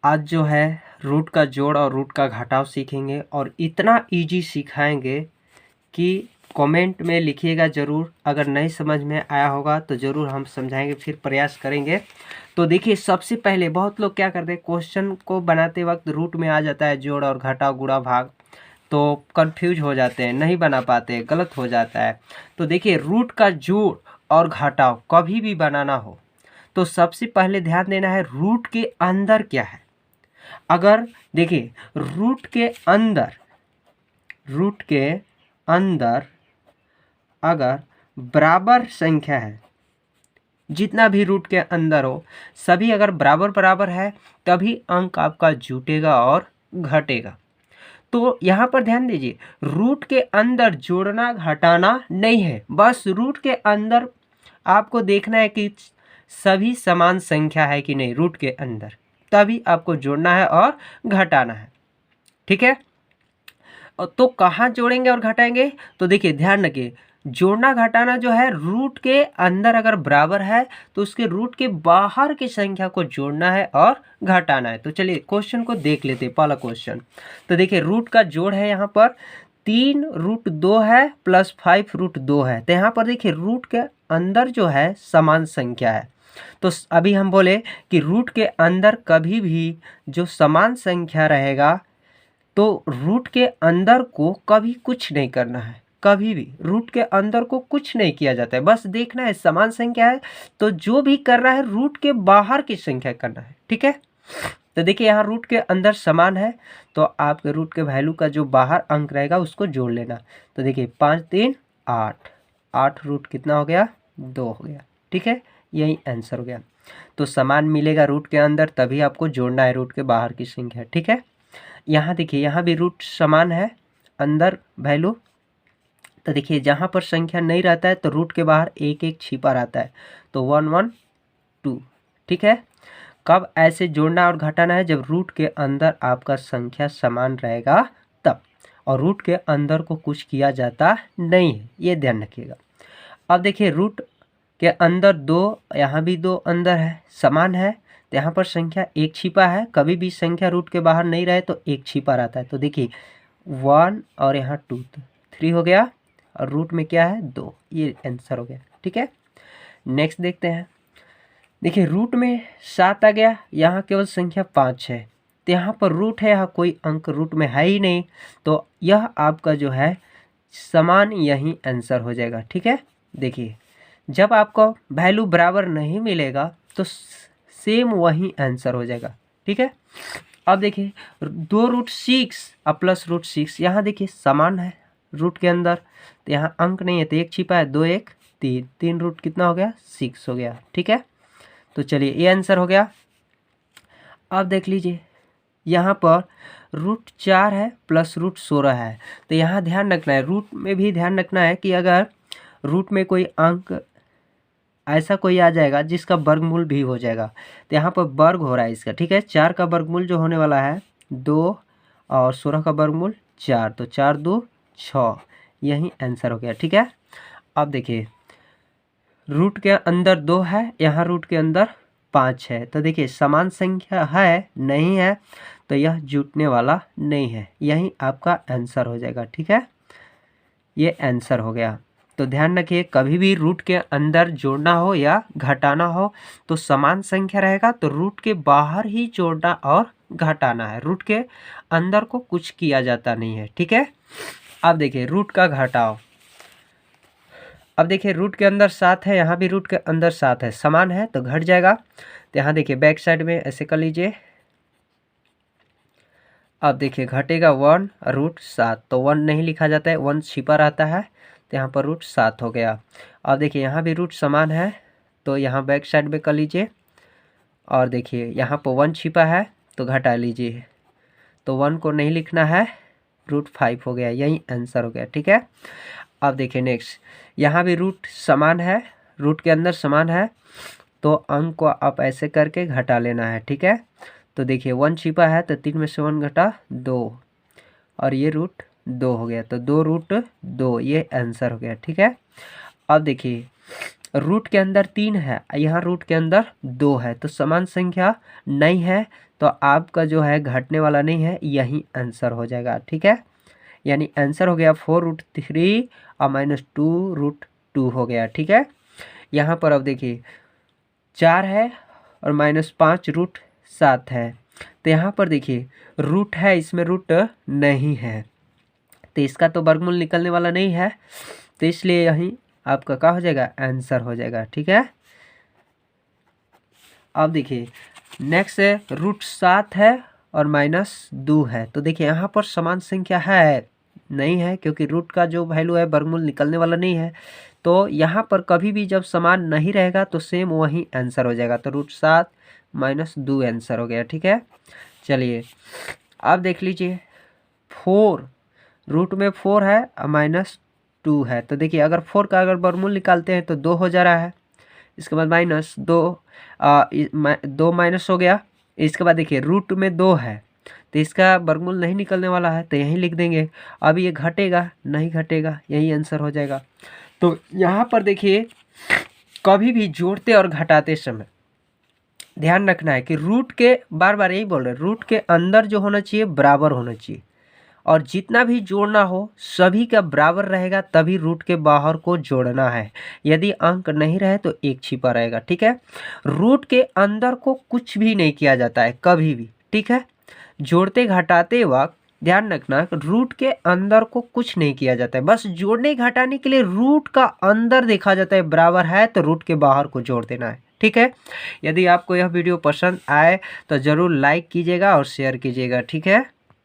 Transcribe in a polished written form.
आज जो है रूट का जोड़ और रूट का घटाव सीखेंगे और इतना इजी सिखाएंगे कि कमेंट में लिखिएगा ज़रूर। अगर नहीं समझ में आया होगा तो ज़रूर हम समझाएंगे, फिर प्रयास करेंगे। तो देखिए, सबसे पहले बहुत लोग क्या करते हैं, क्वेश्चन को बनाते वक्त रूट में आ जाता है जोड़ और घटाव गुणा भाग, तो कंफ्यूज हो जाते हैं, नहीं बना पाते, गलत हो जाता है। तो देखिए, रूट का जोड़ और घटाव कभी भी बनाना हो तो सबसे पहले ध्यान देना है रूट के अंदर क्या है। अगर देखिए, रूट के अंदर अगर बराबर संख्या है, जितना भी रूट के अंदर हो सभी अगर बराबर बराबर है तभी अंक आपका जुटेगा और घटेगा। तो यहाँ पर ध्यान दीजिए, रूट के अंदर जोड़ना घटाना नहीं है, बस रूट के अंदर आपको देखना है कि सभी समान संख्या है कि नहीं रूट के अंदर, तभी आपको जोड़ना है और घटाना है। ठीक है, तो कहाँ जोड़ेंगे और घटाएंगे, तो देखिए ध्यान रखिए, जोड़ना घटाना जो है रूट के अंदर अगर बराबर है तो उसके रूट के बाहर की संख्या को जोड़ना है और घटाना है। तो चलिए क्वेश्चन को देख लेते हैं। पहला क्वेश्चन, तो देखिए रूट का जोड़ है, यहाँ पर 3√2 है प्लस 5√2 है। तो यहाँ पर देखिए रूट के अंदर जो है समान संख्या है, तो अभी हम बोले कि रूट के अंदर कभी भी जो समान संख्या रहेगा तो रूट के अंदर को कभी कुछ नहीं करना है, कभी भी रूट के अंदर को कुछ नहीं किया जाता है, बस देखना है समान संख्या है तो जो भी करना है रूट के बाहर की संख्या करना है। ठीक है, तो देखिए यहाँ रूट के अंदर समान है तो आपके रूट के वैल्यू का जो बाहर अंक रहेगा उसको जोड़ लेना। तो देखिए 5 3 8, 8 रूट कितना हो गया, 2 हो गया। ठीक है, यही आंसर हो गया। तो समान मिलेगा रूट के अंदर तभी आपको जोड़ना है रूट के बाहर की संख्या। ठीक है, यहाँ देखिए यहाँ भी रूट समान है अंदर वैल्यू, तो देखिए जहाँ पर संख्या नहीं रहता है तो रूट के बाहर एक एक छिपा रहता है, तो 1 1 2। ठीक है, कब ऐसे जोड़ना और घटाना है, जब रूट के अंदर आपका संख्या समान रहेगा तब, और रूट के अंदर को कुछ किया जाता नहीं है, ये ध्यान रखिएगा। अब देखिए रूट के अंदर 2, यहाँ भी 2 अंदर है, समान है, तो यहाँ पर संख्या एक छिपा है, कभी भी संख्या रूट के बाहर नहीं रहे तो एक छिपा रहता है। तो देखिए 1 और यहाँ 2, तो 3 हो गया, और रूट में क्या है 2, ये आंसर हो गया। ठीक है, नेक्स्ट देखते हैं। देखिए रूट में 7 आ गया, यहाँ केवल संख्या 5 है, तो यहाँ पर रूट है, यहाँ कोई अंक रूट में है ही नहीं, तो यह आपका जो है समान यही आंसर हो जाएगा। ठीक है, देखिए जब आपको वैल्यू बराबर नहीं मिलेगा तो सेम वही आंसर हो जाएगा। ठीक है, अब देखिए 2√6 और प्लस √6, यहाँ देखिए समान है रूट के अंदर, तो यहाँ अंक नहीं है तो एक छिपा है, 2 1 3, 3 रूट कितना हो गया, 6 हो गया। ठीक है, तो चलिए ये आंसर हो गया। अब देख लीजिए यहाँ पर √4 है प्लस √16 है, तो यहाँ ध्यान रखना है, रूट में भी ध्यान रखना है कि अगर रूट में कोई अंक ऐसा कोई आ जाएगा जिसका वर्गमूल भी हो जाएगा, तो यहाँ पर वर्ग हो रहा है इसका। ठीक है, 4 का वर्गमूल जो होने वाला है 2 और 16 का वर्गमूल 4, तो 4 2 6, यही आंसर हो गया। ठीक है, अब देखिए रूट के अंदर 2 है, यहाँ रूट के अंदर 5 है, तो देखिए समान संख्या है नहीं है तो यह जुटने वाला नहीं है, यही आपका आंसर हो जाएगा। ठीक है, ये आंसर हो गया। तो ध्यान रखिए, कभी भी रूट के अंदर जोड़ना हो या घटाना हो तो समान संख्या रहेगा तो रूट के बाहर ही जोड़ना और घटाना है, रूट के अंदर को कुछ किया जाता नहीं है। ठीक है, अब देखिए रूट का घटाव, अब देखिए रूट के अंदर 7 है, यहाँ भी रूट के अंदर 7 है, समान है तो घट जाएगा, तो यहाँ देखिए बैक साइड में ऐसे कर लीजिए। अब देखिए घटेगा 1√7, तो 1 नहीं लिखा जाता है, 1 छिपा रहता है, तो यहाँ पर √7 हो गया। अब देखिए यहाँ भी रूट समान है तो यहाँ बैक साइड में कर लीजिए, और देखिए यहाँ पर 1 छिपा है तो घटा लीजिए, तो 1 को नहीं लिखना है, √5 हो गया, यही आंसर हो गया। ठीक है, अब देखिए नेक्स्ट, यहाँ भी रूट समान है, रूट के अंदर समान है तो अंक को आप ऐसे करके घटा लेना है। ठीक है, तो देखिए 1 छिपा है तो 3 में से 1 घटा 2, और ये √2 हो गया, तो 2√2, ये आंसर हो गया। ठीक है, अब देखिए रूट के अंदर 3 है, यहाँ रूट के अंदर 2 है, तो समान संख्या नहीं है, तो आपका जो है घटने वाला नहीं है, यही आंसर हो जाएगा। ठीक है, यानी आंसर हो गया 4√3 और -2√2 हो गया। ठीक है, यहाँ पर अब देखिए 4 है और -5√7 है, तो यहाँ पर देखिए रूट है, इसमें रूट नहीं है, तो इसका तो वर्गमूल निकलने वाला नहीं है, तो इसलिए यही आपका क्या हो जाएगा, आंसर हो जाएगा। ठीक है, अब देखिए नेक्स्ट है √7 है और -2 है, तो देखिए यहाँ पर समान संख्या है नहीं है, क्योंकि रूट का जो वैल्यू है वर्गमूल निकलने वाला नहीं है, तो यहाँ पर कभी भी जब समान नहीं रहेगा तो सेम वही आंसर हो जाएगा, तो √7 -2 आंसर हो गया। ठीक है, चलिए अब देख लीजिए 4, रूट में 4 है और -2 है, तो देखिए अगर 4 का अगर वर्गमूल निकालते हैं तो 2 हो जा रहा है, इसके बाद -2 माइनस हो गया, इसके बाद देखिए रूट में 2 है, तो इसका वर्गमूल नहीं निकलने वाला है, तो यहीं लिख देंगे। अब ये घटेगा नहीं घटेगा, यही आंसर हो जाएगा। तो यहाँ पर देखिए कभी भी जोड़ते और घटाते समय ध्यान रखना है कि रूट के, बार बार यही बोल रहे हैं, रूट के अंदर जो होना चाहिए बराबर होना चाहिए, और जितना भी जोड़ना हो सभी का बराबर रहेगा, तभी रूट के बाहर को जोड़ना है। यदि अंक नहीं रहे तो एक छिपा रहेगा। ठीक है, रूट के अंदर को कुछ भी नहीं किया जाता है कभी भी। ठीक है, जोड़ते घटाते वक्त ध्यान रखना, रूट के अंदर को कुछ नहीं किया जाता है, बस जोड़ने घटाने के लिए रूट का अंदर देखा जाता है, बराबर है तो रूट के बाहर को जोड़ देना है। ठीक है, यदि आपको यह वीडियो पसंद आए तो ज़रूर लाइक कीजिएगा और शेयर कीजिएगा। ठीक है।